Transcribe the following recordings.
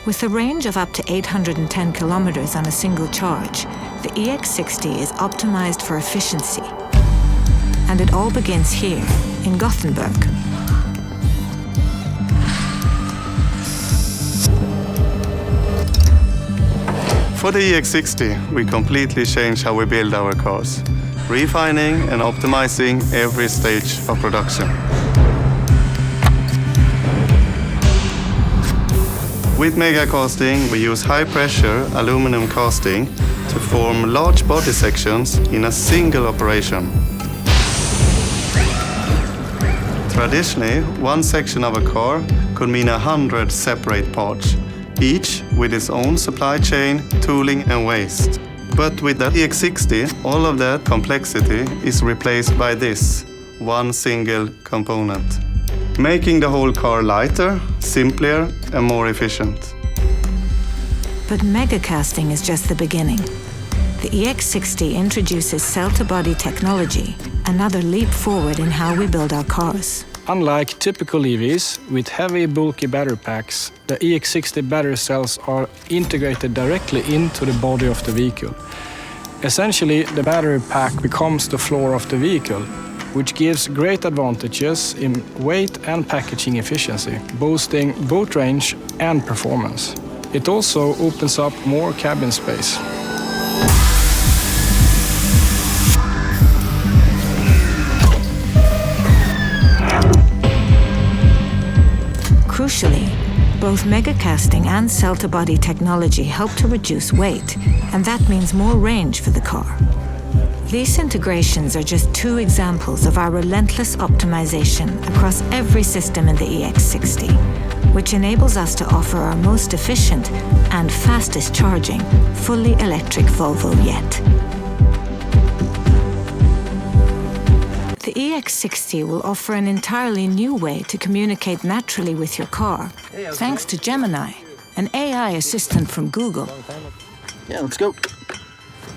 With a range of up to 810 kilometers on a single charge, the EX60 is optimized for efficiency. And it all begins here, in Gothenburg. For the EX60, we completely changed how we build our cars, refining and optimizing every stage of production. With mega casting, we use high-pressure aluminum casting to form large body sections in a single operation. Traditionally, one section of a car could mean 100 separate parts, each with its own supply chain, tooling and waste. But with the EX60, all of that complexity is replaced by this, one single component, making the whole car lighter, simpler and more efficient. But megacasting is just the beginning. The EX60 introduces cell-to-body technology, another leap forward in how we build our cars. Unlike typical EVs with heavy, bulky battery packs, the EX60 battery cells are integrated directly into the body of the vehicle. Essentially, the battery pack becomes the floor of the vehicle, which gives great advantages in weight and packaging efficiency, boosting both range and performance. It also opens up more cabin space. Crucially, both megacasting and cell-to-body technology help to reduce weight, and that means more range for the car. These integrations are just two examples of our relentless optimization across every system in the EX60, which enables us to offer our most efficient and fastest charging, fully electric Volvo yet. The EX60 will offer an entirely new way to communicate naturally with your car, thanks to Gemini, an AI assistant from Google. Yeah, let's go.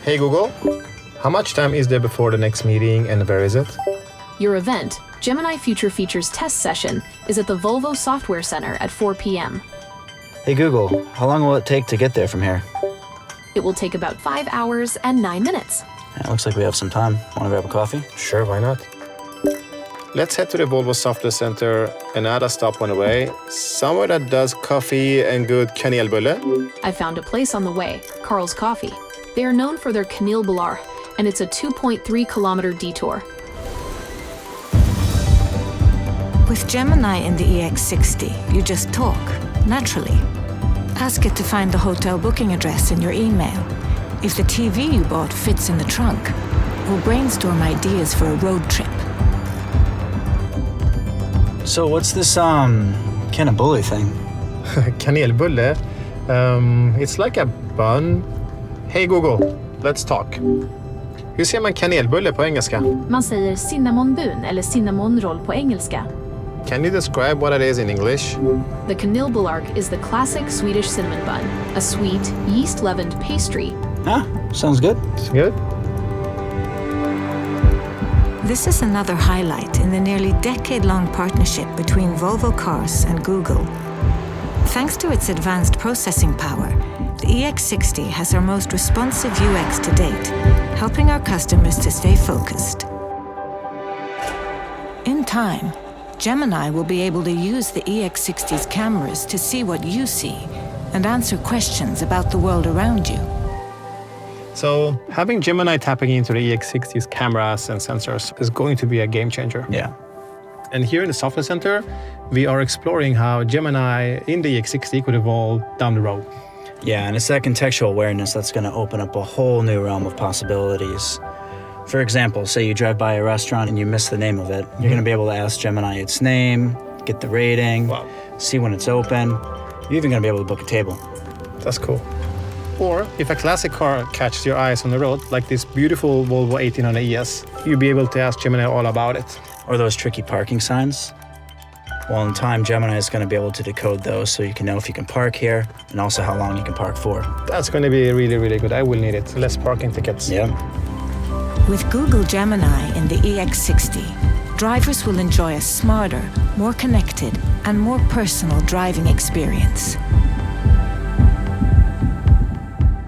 Hey Google, how much time is there before the next meeting and where is it? Your event, Gemini Future Features Test Session, is at the Volvo Software Center at 4 p.m. Hey Google, how long will it take to get there from here? It will take about 5 hours and 9 minutes. Yeah, looks like we have some time. Want to grab a coffee? Sure, why not? Let's head to the Volvo Software Center and add a stop on the way. Somewhere that does coffee and good kanelbulle. I found a place on the way, Carl's Coffee. They are known for their kanelbullar, and it's a 2.3-kilometer detour. With Gemini in the EX60, you just talk, naturally. Ask it to find the hotel booking address in your email, if the TV you bought fits in the trunk, or brainstorm ideas for a road trip. So what's this, cannabully thing? Kanelbulle? It's like a bun. Hey Google, let's talk. Hur ser man kanelbulle på engelska? Man säger cinnamonbun eller cinnamon-roll på engelska. Can you describe what it is in English? The kanelbullark is the classic Swedish cinnamon bun, a sweet, yeast-leavened pastry. Ah, sounds good. It's good. This is another highlight in the nearly decade-long partnership between Volvo Cars and Google. Thanks to its advanced processing power, the EX60 has our most responsive UX to date, helping our customers to stay focused. In time, Gemini will be able to use the EX60's cameras to see what you see and answer questions about the world around you. So having Gemini tapping into the EX60's cameras and sensors is going to be a game changer. Yeah. And here in the Software Center, we are exploring how Gemini in the EX60 could evolve down the road. Yeah, and it's that contextual awareness that's going to open up a whole new realm of possibilities. For example, say you drive by a restaurant and you miss the name of it. You're going to be able to ask Gemini its name, get the rating, see when it's open. You're even going to be able to book a table. That's cool. Or if a classic car catches your eyes on the road, like this beautiful Volvo 1800 ES, you'll be able to ask Gemini all about it. Or those tricky parking signs. Well, in time, Gemini is going to be able to decode those so you can know if you can park here and also how long you can park for. That's going to be really, really good. I will need it. Less parking tickets. Yeah. With Google Gemini in the EX60, drivers will enjoy a smarter, more connected, and more personal driving experience.